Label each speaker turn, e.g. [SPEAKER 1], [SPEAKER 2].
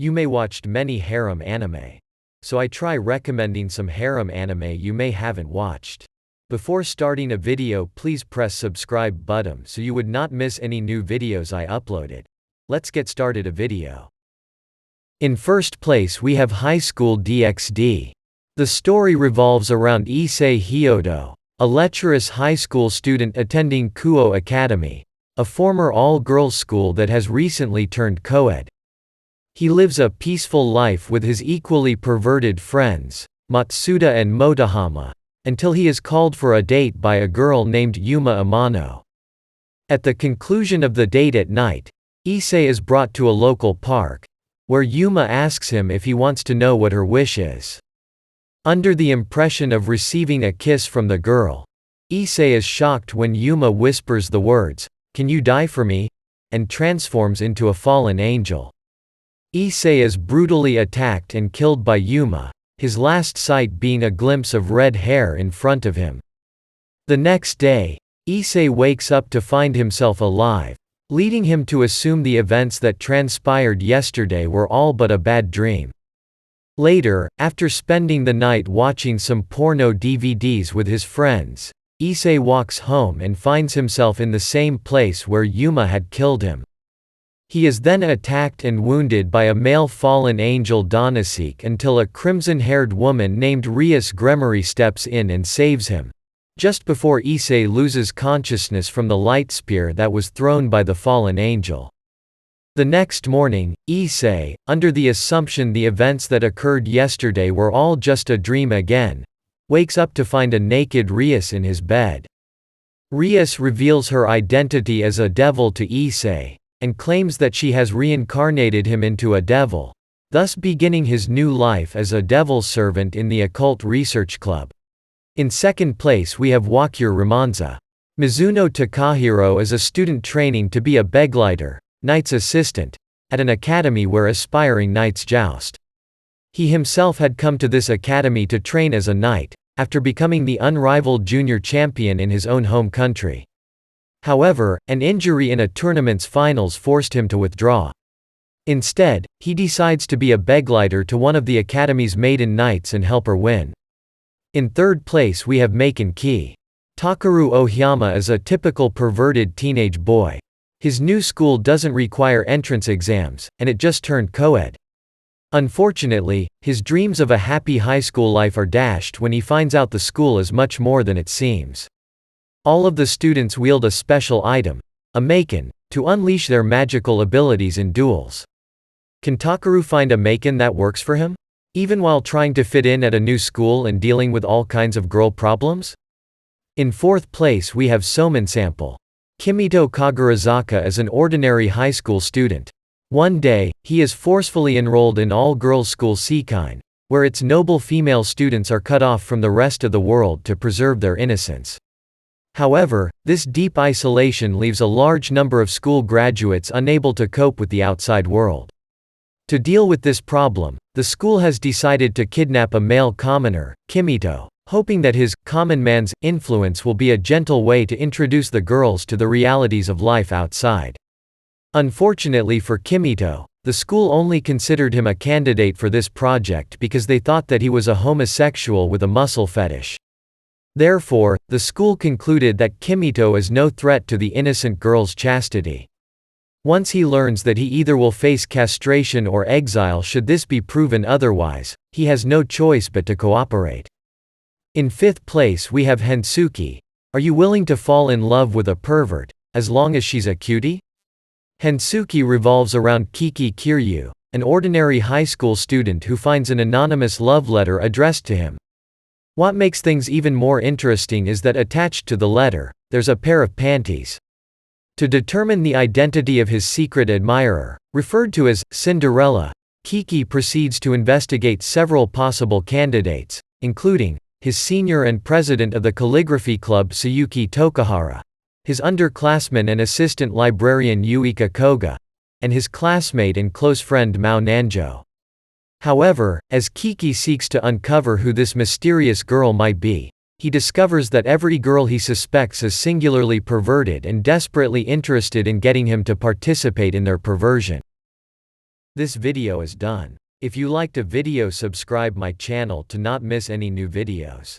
[SPEAKER 1] You may watched many harem anime. So I try recommending some harem anime you may haven't watched. Before starting a video, please press subscribe button so you would not miss any new videos I uploaded. Let's get started a video. In first place we have High School DxD. The story revolves around Issei Hyodo, a lecherous high school student attending Kuo Academy, a former all-girls school that has recently turned co-ed. He lives a peaceful life with his equally perverted friends, Matsuda and Motohama, until he is called for a date by a girl named Yuma Amano. At the conclusion of the date at night, Issei is brought to a local park, where Yuma asks him if he wants to know what her wish is. Under the impression of receiving a kiss from the girl, Issei is shocked when Yuma whispers the words, "Can you die for me?" and transforms into a fallen angel. Issei is brutally attacked and killed by Yuma, his last sight being a glimpse of red hair in front of him. The next day, Issei wakes up to find himself alive, leading him to assume the events that transpired yesterday were all but a bad dream. Later, after spending the night watching some porno DVDs with his friends, Issei walks home and finds himself in the same place where Yuma had killed him. He is then attacked and wounded by a male fallen angel Donasek until a crimson-haired woman named Rias Gremory steps in and saves him, just before Issei loses consciousness from the light spear that was thrown by the fallen angel. The next morning, Issei, under the assumption the events that occurred yesterday were all just a dream again, wakes up to find a naked Rias in his bed. Rias reveals her identity as a devil to Issei, and claims that she has reincarnated him into a devil, thus beginning his new life as a devil servant in the Occult Research Club. In second place we have Wakure Ramonza. Mizuno Takahiro is a student training to be a beglighter, knight's assistant, at an academy where aspiring knights joust. He himself had come to this academy to train as a knight, after becoming the unrivaled junior champion in his own home country. However, an injury in a tournament's finals forced him to withdraw. Instead, he decides to be a beglighter to one of the academy's maiden knights and help her win. In third place we have Maken Ki. Takeru Oyama is a typical perverted teenage boy. His new school doesn't require entrance exams, and it just turned co-ed. Unfortunately, his dreams of a happy high school life are dashed when he finds out the school is much more than it seems. All of the students wield a special item, a Maken, to unleash their magical abilities in duels. Can Takeru find a Maken that works for him, even while trying to fit in at a new school and dealing with all kinds of girl problems? In fourth place we have Somen Sample. Kimito Kagurazaka is an ordinary high school student. One day, he is forcefully enrolled in all-girls school Seikine, where its noble female students are cut off from the rest of the world to preserve their innocence. However, this deep isolation leaves a large number of school graduates unable to cope with the outside world. To deal with this problem, the school has decided to kidnap a male commoner, Kimito, hoping that his common man's influence will be a gentle way to introduce the girls to the realities of life outside. Unfortunately for Kimito, the school only considered him a candidate for this project because they thought that he was a homosexual with a muscle fetish. Therefore, the school concluded that Kimito is no threat to the innocent girl's chastity. Once he learns that he either will face castration or exile should this be proven otherwise, he has no choice but to cooperate. In fifth place we have Hensuki. Are you willing to fall in love with a pervert, as long as she's a cutie? Hensuki revolves around Kiki Kiryu, an ordinary high school student who finds an anonymous love letter addressed to him. What makes things even more interesting is that attached to the letter, there's a pair of panties. To determine the identity of his secret admirer, referred to as Cinderella, Kiki proceeds to investigate several possible candidates, including his senior and president of the calligraphy club Tsuyuki Tokahara, his underclassman and assistant librarian Yuika Koga, and his classmate and close friend Mao Nanjo. However, as Kiki seeks to uncover who this mysterious girl might be, he discovers that every girl he suspects is singularly perverted and desperately interested in getting him to participate in their perversion. This video is done. If you liked a video, subscribe my channel to not miss any new videos.